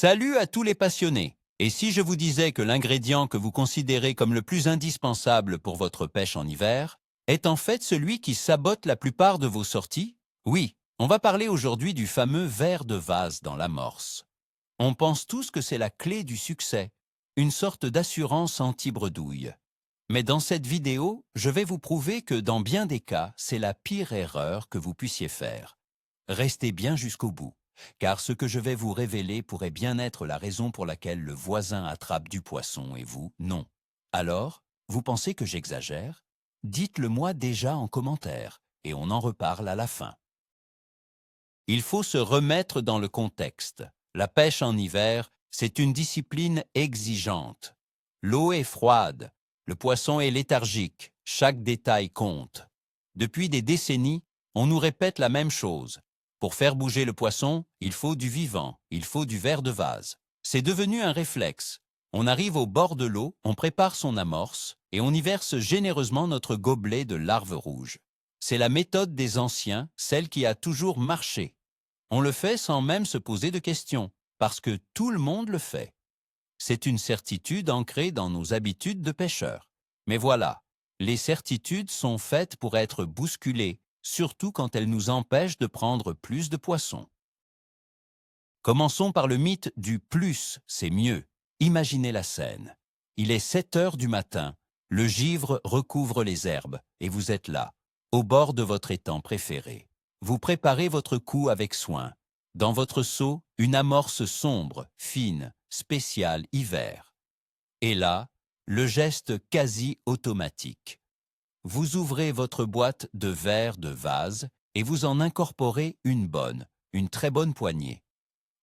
Salut à tous les passionnés. Et si je vous disais que l'ingrédient que vous considérez comme le plus indispensable pour votre pêche en hiver est en fait celui qui sabote la plupart de vos sorties? Oui, on va parler aujourd'hui du fameux ver de vase dans l'amorce. On pense tous que c'est la clé du succès, une sorte d'assurance anti-bredouille. Mais dans cette vidéo, je vais vous prouver que dans bien des cas, c'est la pire erreur que vous puissiez faire. Restez bien jusqu'au bout, car ce que je vais vous révéler pourrait bien être la raison pour laquelle le voisin attrape du poisson et vous, non. Alors, vous pensez que j'exagère? Dites-le moi déjà en commentaire, et on en reparle à la fin. Il faut se remettre dans le contexte. La pêche en hiver, c'est une discipline exigeante. L'eau est froide, le poisson est léthargique, chaque détail compte. Depuis des décennies, on nous répète la même chose. Pour faire bouger le poisson, il faut du vivant, il faut du ver de vase. C'est devenu un réflexe. On arrive au bord de l'eau, on prépare son amorce et on y verse généreusement notre gobelet de larves rouges. C'est la méthode des anciens, celle qui a toujours marché. On le fait sans même se poser de questions, parce que tout le monde le fait. C'est une certitude ancrée dans nos habitudes de pêcheurs. Mais voilà, les certitudes sont faites pour être bousculées, surtout quand elles nous empêchent de prendre plus de poissons. Commençons par le mythe du plus, c'est mieux. Imaginez la scène. Il est 7 heures du matin, le givre recouvre les herbes, et vous êtes là, au bord de votre étang préféré. Vous préparez votre coup avec soin. Dans votre seau, une amorce sombre, fine, spéciale hiver. Et là, le geste quasi automatique. Vous ouvrez votre boîte de verre de vase et vous en incorporez une très bonne poignée.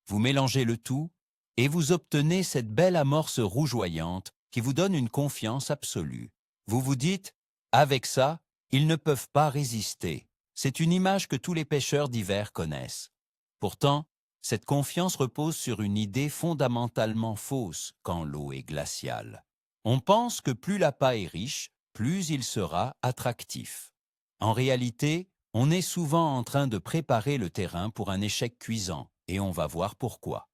Vous mélangez le tout et vous obtenez cette belle amorce rougeoyante qui vous donne une confiance absolue. Vous vous dites, avec ça, ils ne peuvent pas résister. C'est une image que tous les pêcheurs d'hiver connaissent. Pourtant, cette confiance repose sur une idée fondamentalement fausse quand l'eau est glaciale. On pense que plus l'appât est riche, plus il sera attractif. En réalité, on est souvent en train de préparer le terrain pour un échec cuisant, et on va voir pourquoi.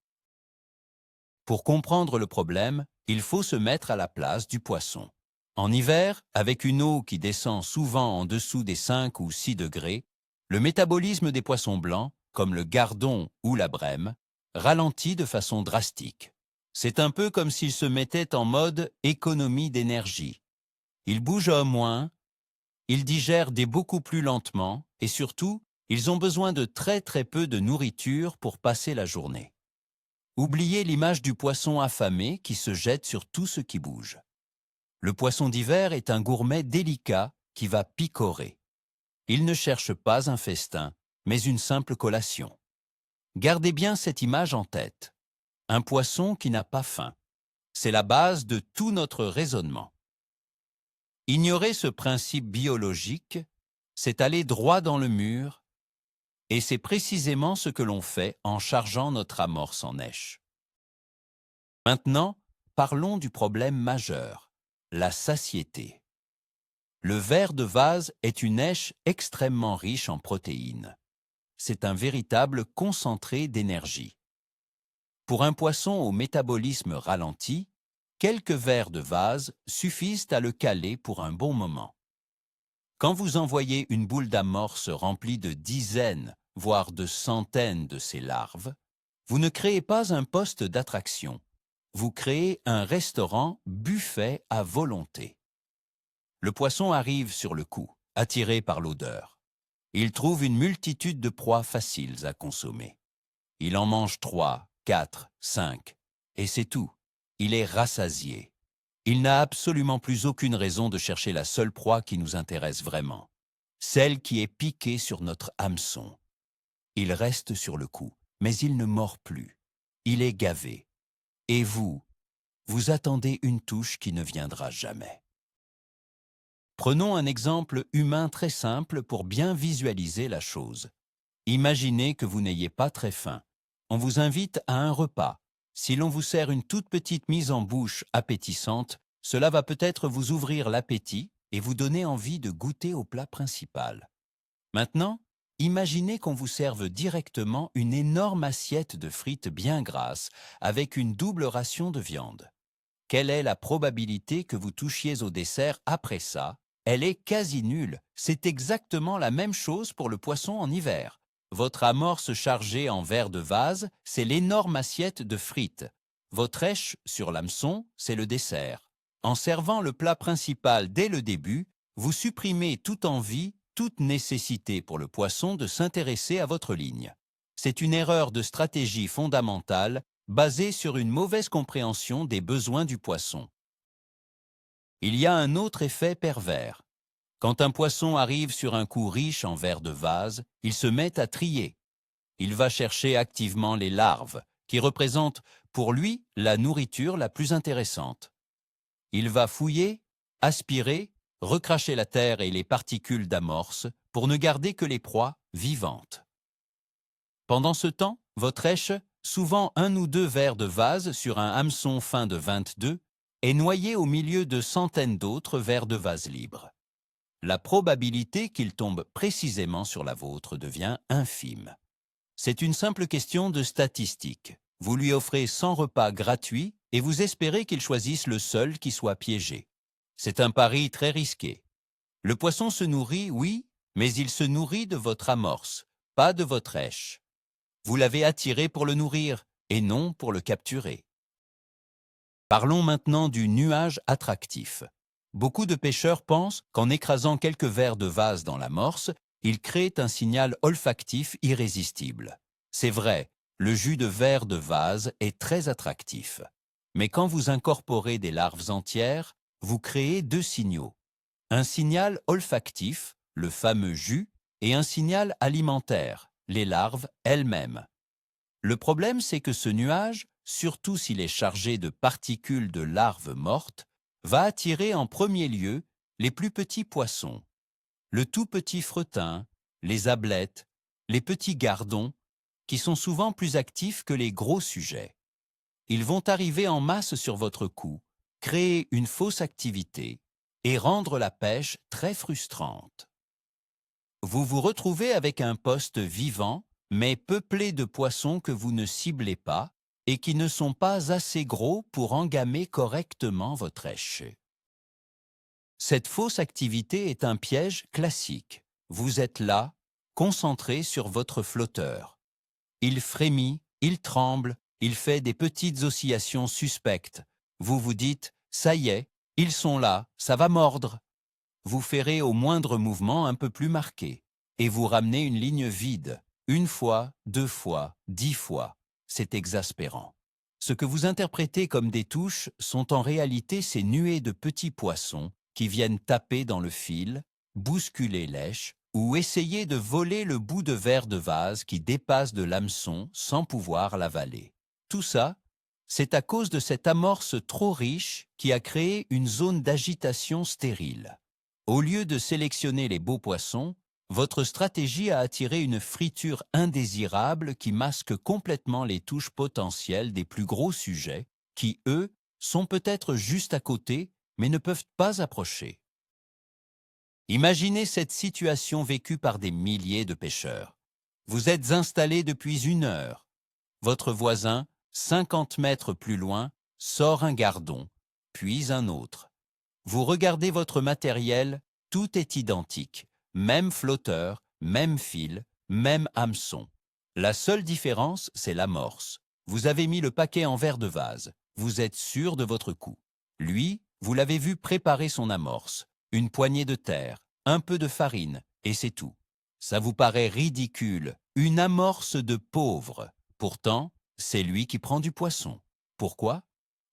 Pour comprendre le problème, il faut se mettre à la place du poisson. En hiver, avec une eau qui descend souvent en dessous des 5 ou 6 degrés, le métabolisme des poissons blancs, comme le gardon ou la brème, ralentit de façon drastique. C'est un peu comme s'ils se mettaient en mode économie d'énergie. Ils bougent moins, ils digèrent beaucoup plus lentement et surtout, ils ont besoin de très peu de nourriture pour passer la journée. Oubliez l'image du poisson affamé qui se jette sur tout ce qui bouge. Le poisson d'hiver est un gourmet délicat qui va picorer. Il ne cherche pas un festin, mais une simple collation. Gardez bien cette image en tête. Un poisson qui n'a pas faim. C'est la base de tout notre raisonnement. Ignorer ce principe biologique, c'est aller droit dans le mur, et c'est précisément ce que l'on fait en chargeant notre amorce en èche. Maintenant, parlons du problème majeur, la satiété. Le ver de vase est une èche extrêmement riche en protéines. C'est un véritable concentré d'énergie. Pour un poisson au métabolisme ralenti, quelques vers de vase suffisent à le caler pour un bon moment. Quand vous envoyez une boule d'amorce remplie de dizaines, voire de centaines de ces larves, vous ne créez pas un poste d'attraction. Vous créez un restaurant buffet à volonté. Le poisson arrive sur le coup, attiré par l'odeur. Il trouve une multitude de proies faciles à consommer. Il en mange 3, 4, 5, et c'est tout. Il est rassasié. Il n'a absolument plus aucune raison de chercher la seule proie qui nous intéresse vraiment, celle qui est piquée sur notre hameçon. Il reste sur le coup, mais il ne mord plus. Il est gavé. Et vous attendez une touche qui ne viendra jamais. Prenons un exemple humain très simple pour bien visualiser la chose. Imaginez que vous n'ayez pas très faim. On vous invite à un repas. Si l'on vous sert une toute petite mise en bouche appétissante, cela va peut-être vous ouvrir l'appétit et vous donner envie de goûter au plat principal. Maintenant, imaginez qu'on vous serve directement une énorme assiette de frites bien grasses avec une double ration de viande. Quelle est la probabilité que vous touchiez au dessert après ça? Elle est quasi nulle. C'est exactement la même chose pour le poisson en hiver. Votre amorce chargée en verre de vase, c'est l'énorme assiette de frites. Votre èche sur l'hameçon, c'est le dessert. En servant le plat principal dès le début, vous supprimez toute envie, toute nécessité pour le poisson de s'intéresser à votre ligne. C'est une erreur de stratégie fondamentale basée sur une mauvaise compréhension des besoins du poisson. Il y a un autre effet pervers. Quand un poisson arrive sur un coup riche en verre de vase, il se met à trier. Il va chercher activement les larves, qui représentent pour lui la nourriture la plus intéressante. Il va fouiller, aspirer, recracher la terre et les particules d'amorce pour ne garder que les proies vivantes. Pendant ce temps, votre èche, souvent 1 ou 2 verres de vase sur un hameçon fin de 22, est noyée au milieu de centaines d'autres verres de vase libres. La probabilité qu'il tombe précisément sur la vôtre devient infime. C'est une simple question de statistique. Vous lui offrez 100 repas gratuits et vous espérez qu'il choisisse le seul qui soit piégé. C'est un pari très risqué. Le poisson se nourrit, oui, mais il se nourrit de votre amorce, pas de votre èche. Vous l'avez attiré pour le nourrir et non pour le capturer. Parlons maintenant du nuage attractif. Beaucoup de pêcheurs pensent qu'en écrasant quelques verres de vase dans l'amorce, ils créent un signal olfactif irrésistible. C'est vrai, le jus de verre de vase est très attractif. Mais quand vous incorporez des larves entières, vous créez 2 signaux. Un signal olfactif, le fameux jus, et un signal alimentaire, les larves elles-mêmes. Le problème, c'est que ce nuage, surtout s'il est chargé de particules de larves mortes, va attirer en premier lieu les plus petits poissons, le tout petit fretin, les ablettes, les petits gardons, qui sont souvent plus actifs que les gros sujets. Ils vont arriver en masse sur votre cou, créer une fausse activité et rendre la pêche très frustrante. Vous vous retrouvez avec un poste vivant, mais peuplé de poissons que vous ne ciblez pas et qui ne sont pas assez gros pour engamer correctement votre èche. Cette fausse activité est un piège classique. Vous êtes là, concentré sur votre flotteur. Il frémit, il tremble, il fait des petites oscillations suspectes. Vous vous dites « ça y est, ils sont là, ça va mordre ». Vous ferez au moindre mouvement un peu plus marqué et vous ramenez une ligne vide, 1 fois, 2 fois, 10 fois. C'est exaspérant. Ce que vous interprétez comme des touches sont en réalité ces nuées de petits poissons qui viennent taper dans le fil, bousculer l'èche ou essayer de voler le bout de verre de vase qui dépasse de l'hameçon sans pouvoir l'avaler. Tout ça, c'est à cause de cette amorce trop riche qui a créé une zone d'agitation stérile. Au lieu de sélectionner les beaux poissons, votre stratégie a attiré une friture indésirable qui masque complètement les touches potentielles des plus gros sujets qui, eux, sont peut-être juste à côté, mais ne peuvent pas approcher. Imaginez cette situation vécue par des milliers de pêcheurs. Vous êtes installés depuis 1 heure. Votre voisin, 50 mètres plus loin, sort un gardon, puis un autre. Vous regardez votre matériel, tout est identique. Même flotteur, même fil, même hameçon. La seule différence, c'est l'amorce. Vous avez mis le paquet en verre de vase. Vous êtes sûr de votre coup. Lui, vous l'avez vu préparer son amorce. Une poignée de terre, un peu de farine, et c'est tout. Ça vous paraît ridicule, une amorce de pauvre. Pourtant, c'est lui qui prend du poisson. Pourquoi?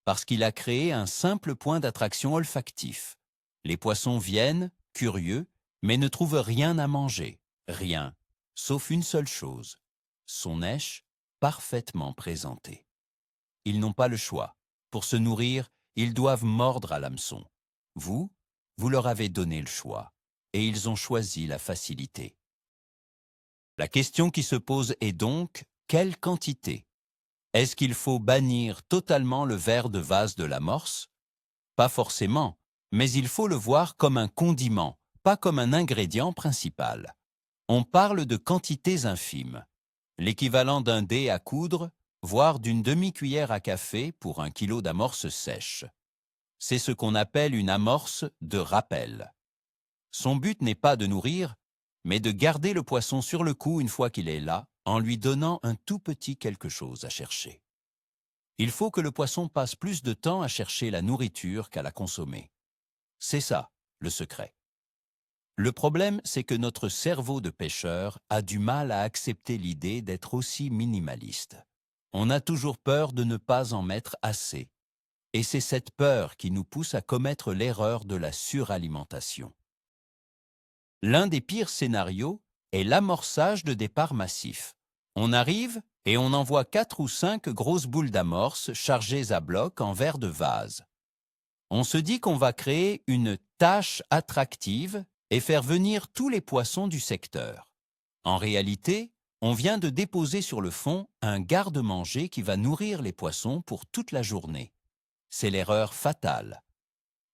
Parce qu'il a créé un simple point d'attraction olfactif. Les poissons viennent, curieux, mais ne trouvent rien à manger, rien, sauf une seule chose, son èche parfaitement présentée. Ils n'ont pas le choix. Pour se nourrir, ils doivent mordre à l'hameçon. Vous leur avez donné le choix, et ils ont choisi la facilité. La question qui se pose est donc, quelle quantité? Est-ce qu'il faut bannir totalement le verre de vase de l'amorce? Pas forcément, mais il faut le voir comme un condiment, pas comme un ingrédient principal. On parle de quantités infimes, l'équivalent d'un dé à coudre, voire d'une demi-cuillère à café pour 1 kilo d'amorce sèche. C'est ce qu'on appelle une amorce de rappel. Son but n'est pas de nourrir, mais de garder le poisson sur le coup une fois qu'il est là, en lui donnant un tout petit quelque chose à chercher. Il faut que le poisson passe plus de temps à chercher la nourriture qu'à la consommer. C'est ça, le secret. Le problème, c'est que notre cerveau de pêcheur a du mal à accepter l'idée d'être aussi minimaliste. On a toujours peur de ne pas en mettre assez. Et c'est cette peur qui nous pousse à commettre l'erreur de la suralimentation. L'un des pires scénarios est l'amorçage de départ massif. On arrive et on envoie 4 ou 5 grosses boules d'amorce chargées à bloc en verre de vase. On se dit qu'on va créer une tâche attractive et faire venir tous les poissons du secteur. En réalité, on vient de déposer sur le fond un garde-manger qui va nourrir les poissons pour toute la journée. C'est l'erreur fatale.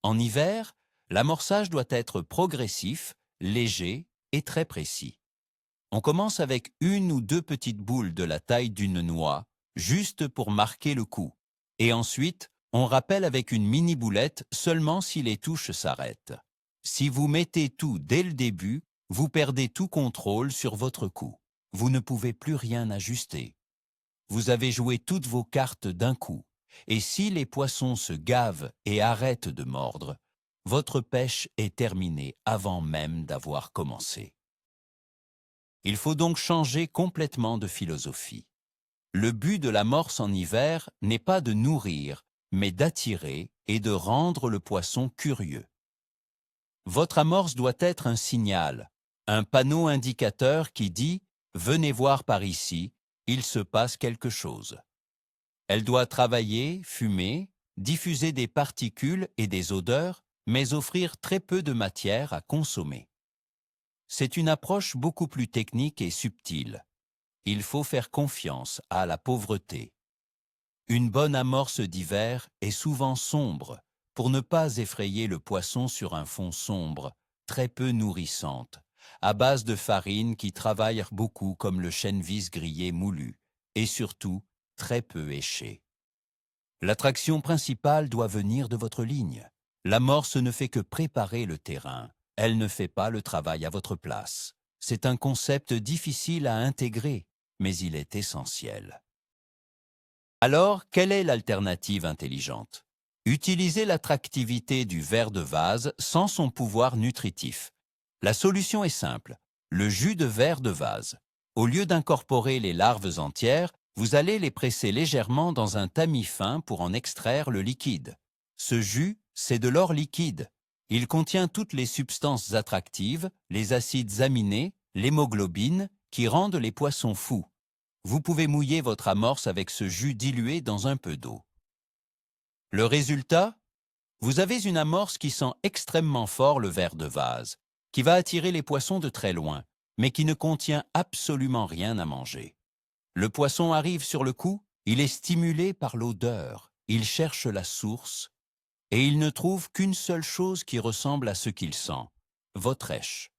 En hiver, l'amorçage doit être progressif, léger et très précis. On commence avec 1 ou 2 petites boules de la taille d'une noix, juste pour marquer le coup. Et ensuite, on rappelle avec une mini-boulette seulement si les touches s'arrêtent. Si vous mettez tout dès le début, vous perdez tout contrôle sur votre coup. Vous ne pouvez plus rien ajuster. Vous avez joué toutes vos cartes d'un coup. Et si les poissons se gavent et arrêtent de mordre, votre pêche est terminée avant même d'avoir commencé. Il faut donc changer complètement de philosophie. Le but de l'amorce en hiver n'est pas de nourrir, mais d'attirer et de rendre le poisson curieux. Votre amorce doit être un signal, un panneau indicateur qui dit « Venez voir par ici, il se passe quelque chose ». Elle doit travailler, fumer, diffuser des particules et des odeurs, mais offrir très peu de matière à consommer. C'est une approche beaucoup plus technique et subtile. Il faut faire confiance à la pauvreté. Une bonne amorce d'hiver est souvent sombre, pour ne pas effrayer le poisson sur un fond sombre, très peu nourrissante, à base de farine qui travaille beaucoup comme le chènevis grillé moulu, et surtout très peu éché. L'attraction principale doit venir de votre ligne. L'amorce ne fait que préparer le terrain. Elle ne fait pas le travail à votre place. C'est un concept difficile à intégrer, mais il est essentiel. Alors, quelle est l'alternative intelligente? Utilisez l'attractivité du verre de vase sans son pouvoir nutritif. La solution est simple, le jus de verre de vase. Au lieu d'incorporer les larves entières, vous allez les presser légèrement dans un tamis fin pour en extraire le liquide. Ce jus, c'est de l'or liquide. Il contient toutes les substances attractives, les acides aminés, l'hémoglobine, qui rendent les poissons fous. Vous pouvez mouiller votre amorce avec ce jus dilué dans un peu d'eau. Le résultat? Vous avez une amorce qui sent extrêmement fort le verre de vase, qui va attirer les poissons de très loin, mais qui ne contient absolument rien à manger. Le poisson arrive sur le coup, il est stimulé par l'odeur, il cherche la source, et il ne trouve qu'une seule chose qui ressemble à ce qu'il sent, votre èche.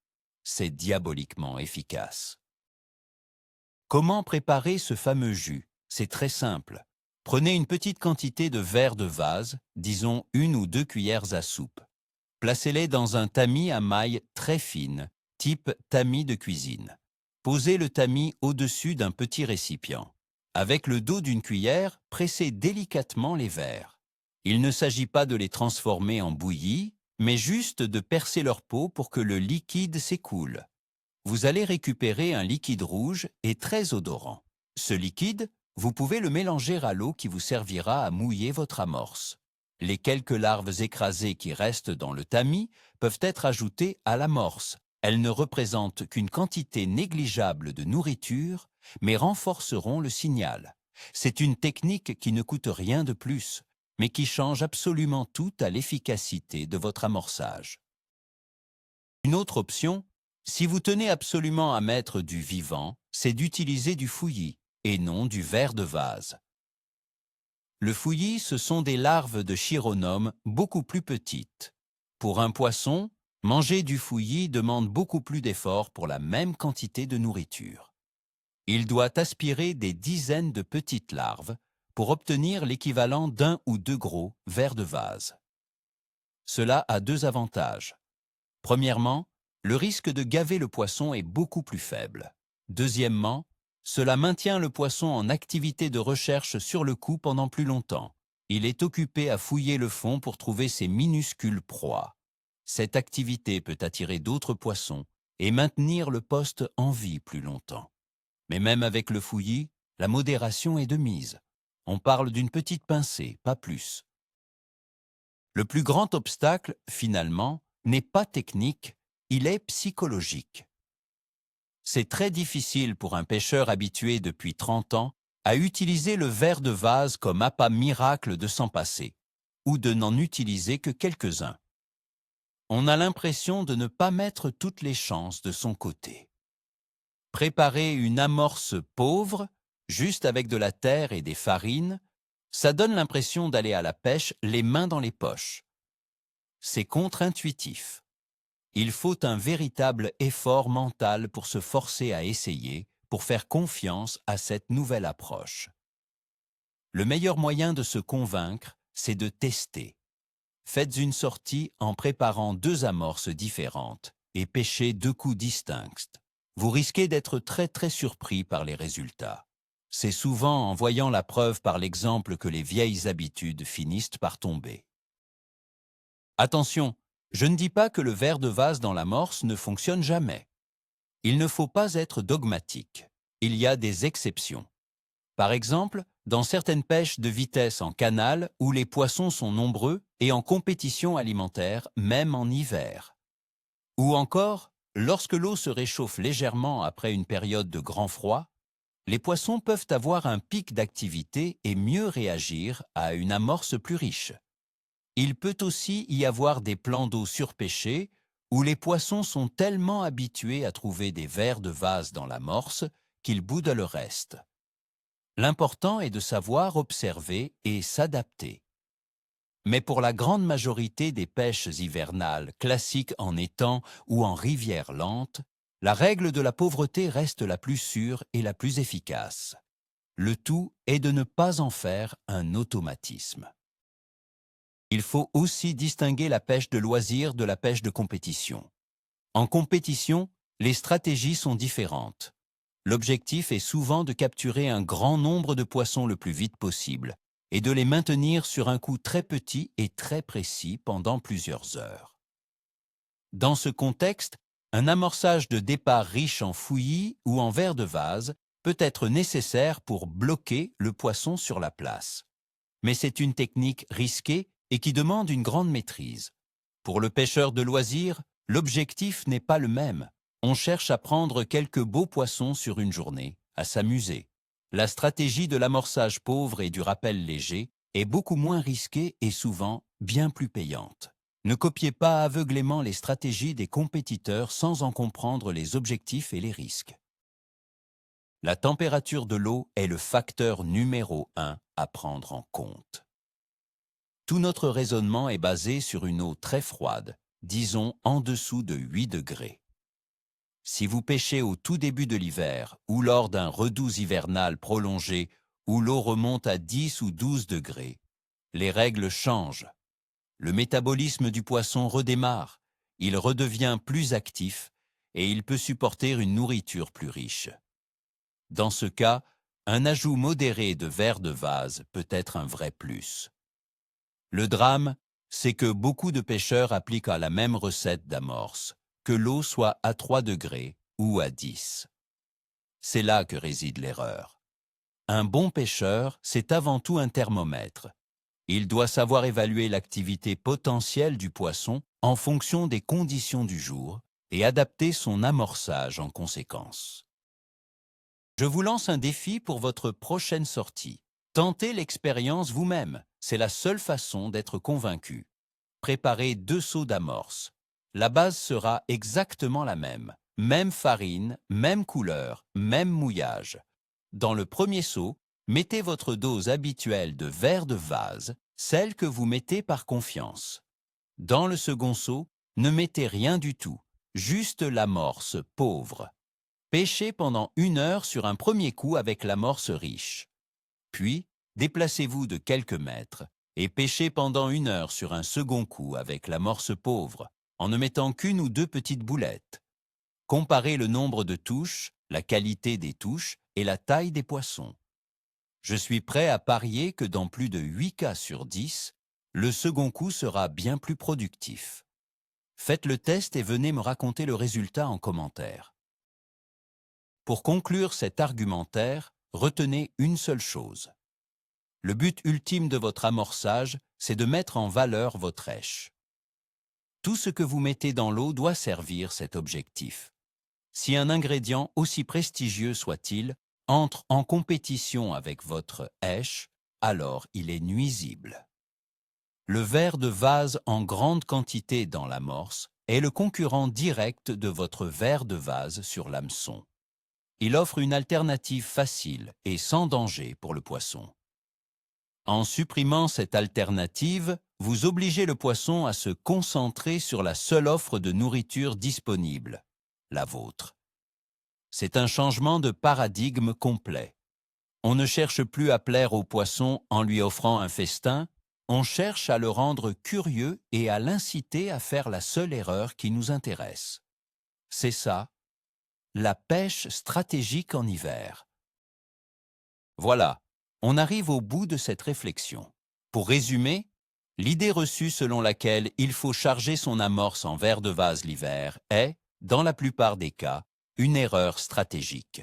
C'est diaboliquement efficace. Comment préparer ce fameux jus? C'est très simple. Prenez une petite quantité de verre de vase, disons 1 ou 2 cuillères à soupe. Placez-les dans un tamis à mailles très fines, type tamis de cuisine. Posez le tamis au-dessus d'un petit récipient. Avec le dos d'une cuillère, pressez délicatement les verres. Il ne s'agit pas de les transformer en bouillie, mais juste de percer leur peau pour que le liquide s'écoule. Vous allez récupérer un liquide rouge et très odorant. Ce liquide, vous pouvez le mélanger à l'eau qui vous servira à mouiller votre amorce. Les quelques larves écrasées qui restent dans le tamis peuvent être ajoutées à l'amorce. Elles ne représentent qu'une quantité négligeable de nourriture, mais renforceront le signal. C'est une technique qui ne coûte rien de plus, mais qui change absolument tout à l'efficacité de votre amorçage. Une autre option, si vous tenez absolument à mettre du vivant, c'est d'utiliser du fouillis et non du verre de vase. Le fouillis, ce sont des larves de chironome beaucoup plus petites. Pour un poisson, Manger du fouillis demande beaucoup plus d'efforts pour la même quantité de nourriture. Il doit aspirer des dizaines de petites larves pour obtenir l'équivalent d'un ou deux gros vers de vase. Cela a deux avantages. Premièrement, le risque de gaver le poisson est beaucoup plus faible. Deuxièmement, cela maintient le poisson en activité de recherche sur le coup pendant plus longtemps. Il est occupé à fouiller le fond pour trouver ses minuscules proies. Cette activité peut attirer d'autres poissons et maintenir le poste en vie plus longtemps. Mais même avec le fouillis, la modération est de mise. On parle d'une petite pincée, pas plus. Le plus grand obstacle, finalement, n'est pas technique, il est psychologique. C'est très difficile pour un pêcheur habitué depuis 30 ans à utiliser le ver de vase comme appât miracle de s'en passer, ou de n'en utiliser que quelques-uns. On a l'impression de ne pas mettre toutes les chances de son côté. Préparer une amorce pauvre, juste avec de la terre et des farines, ça donne l'impression d'aller à la pêche les mains dans les poches. C'est contre-intuitif. Il faut un véritable effort mental pour se forcer à essayer, pour faire confiance à cette nouvelle approche. Le meilleur moyen de se convaincre, c'est de tester. Faites une sortie en préparant deux amorces différentes et pêchez deux coups distincts. Vous risquez d'être très surpris par les résultats. C'est souvent en voyant la preuve par l'exemple que les vieilles habitudes finissent par tomber. Attention, je ne dis pas que le ver de vase dans l'amorce ne fonctionne jamais. Il ne faut pas être dogmatique. Il y a des exceptions. Par exemple, dans certaines pêches de vitesse en canal où les poissons sont nombreux et en compétition alimentaire, même en hiver. Ou encore, lorsque l'eau se réchauffe légèrement après une période de grand froid, les poissons peuvent avoir un pic d'activité et mieux réagir à une amorce plus riche. Il peut aussi y avoir des plans d'eau surpêchés où les poissons sont tellement habitués à trouver des vers de vase dans l'amorce qu'ils boudent le reste. L'important est de savoir observer et s'adapter. Mais pour la grande majorité des pêches hivernales classiques en étang ou en rivière lente, la règle de la pauvreté reste la plus sûre et la plus efficace. Le tout est de ne pas en faire un automatisme. Il faut aussi distinguer la pêche de loisir de la pêche de compétition. En compétition, les stratégies sont différentes. L'objectif est souvent de capturer un grand nombre de poissons le plus vite possible et de les maintenir sur un coup très petit et très précis pendant plusieurs heures. Dans ce contexte, un amorçage de départ riche en fouillis ou en vers de vase peut être nécessaire pour bloquer le poisson sur la place. Mais c'est une technique risquée et qui demande une grande maîtrise. Pour le pêcheur de loisir, l'objectif n'est pas le même. On cherche à prendre quelques beaux poissons sur une journée, à s'amuser. La stratégie de l'amorçage pauvre et du rappel léger est beaucoup moins risquée et souvent bien plus payante. Ne copiez pas aveuglément les stratégies des compétiteurs sans en comprendre les objectifs et les risques. La température de l'eau est le facteur numéro 1 à prendre en compte. Tout notre raisonnement est basé sur une eau très froide, disons en dessous de 8 degrés. Si vous pêchez au tout début de l'hiver ou lors d'un redoux hivernal prolongé où l'eau remonte à 10 ou 12 degrés, les règles changent. Le métabolisme du poisson redémarre, il redevient plus actif et il peut supporter une nourriture plus riche. Dans ce cas, un ajout modéré de vers de vase peut être un vrai plus. Le drame, c'est que beaucoup de pêcheurs appliquent à la même recette d'amorce, que l'eau soit à 3 degrés ou à 10. C'est là que réside l'erreur. Un bon pêcheur, c'est avant tout un thermomètre. Il doit savoir évaluer l'activité potentielle du poisson en fonction des conditions du jour et adapter son amorçage en conséquence. Je vous lance un défi pour votre prochaine sortie. Tentez l'expérience vous-même, c'est la seule façon d'être convaincu. Préparez 2 seaux d'amorce. La base sera exactement la même farine, même couleur, même mouillage. Dans le premier seau, mettez votre dose habituelle de vers de vase, celle que vous mettez par confiance. Dans le second seau, Ne mettez rien du tout, juste l'amorce pauvre. Pêchez pendant 1 heure sur un premier coup avec l'amorce riche. Puis, déplacez-vous de quelques mètres et pêchez pendant 1 heure sur un second coup avec l'amorce pauvre, en ne mettant qu'une ou deux petites boulettes. Comparez le nombre de touches, la qualité des touches et la taille des poissons. Je suis prêt à parier que dans plus de 8 cas sur 10, le second coup sera bien plus productif. Faites le test et venez me raconter le résultat en commentaire. Pour conclure cet argumentaire, retenez une seule chose. Le but ultime de votre amorçage, c'est de mettre en valeur votre èche. Tout ce que vous mettez dans l'eau doit servir cet objectif. Si un ingrédient, aussi prestigieux soit-il, entre en compétition avec votre èche, alors il est nuisible. Le verre de vase en grande quantité dans l'amorce est le concurrent direct de votre verre de vase sur l'hameçon. Il offre une alternative facile et sans danger pour le poisson. En supprimant cette alternative, vous obligez le poisson à se concentrer sur la seule offre de nourriture disponible, la vôtre. C'est un changement de paradigme complet. On ne cherche plus à plaire au poisson en lui offrant un festin, on cherche à le rendre curieux et à l'inciter à faire la seule erreur qui nous intéresse. C'est ça, la pêche stratégique en hiver. Voilà, on arrive au bout de cette réflexion. Pour résumer, l'idée reçue selon laquelle il faut charger son amorce en verre de vase l'hiver est, dans la plupart des cas, une erreur stratégique.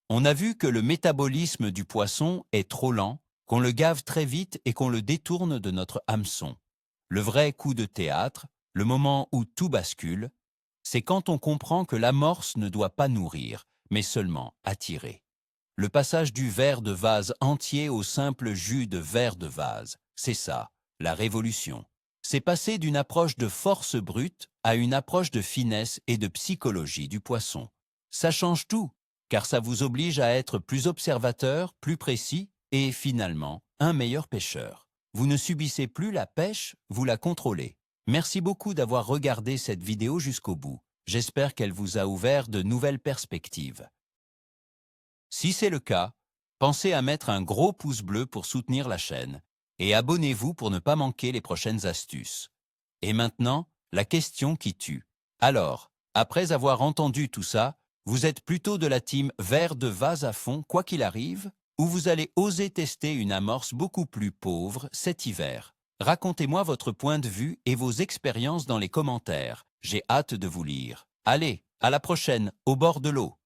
On a vu que le métabolisme du poisson est trop lent, qu'on le gave très vite et qu'on le détourne de notre hameçon. Le vrai coup de théâtre, le moment où tout bascule, c'est quand on comprend que l'amorce ne doit pas nourrir, mais seulement attirer. Le passage du verre de vase entier au simple jus de verre de vase, c'est ça, la révolution. C'est passer d'une approche de force brute à une approche de finesse et de psychologie du poisson. Ça change tout, car ça vous oblige à être plus observateur, plus précis et finalement un meilleur pêcheur. Vous ne subissez plus la pêche, vous la contrôlez. Merci beaucoup d'avoir regardé cette vidéo jusqu'au bout. J'espère qu'elle vous a ouvert de nouvelles perspectives. Si c'est le cas, pensez à mettre un gros pouce bleu pour soutenir la chaîne et abonnez-vous pour ne pas manquer les prochaines astuces. Et maintenant, la question qui tue. Alors, après avoir entendu tout ça, vous êtes plutôt de la team verre de vase à fond quoi qu'il arrive, ou vous allez oser tester une amorce beaucoup plus pauvre cet hiver? Racontez-moi votre point de vue et vos expériences dans les commentaires. J'ai hâte de vous lire. Allez, à la prochaine, au bord de l'eau.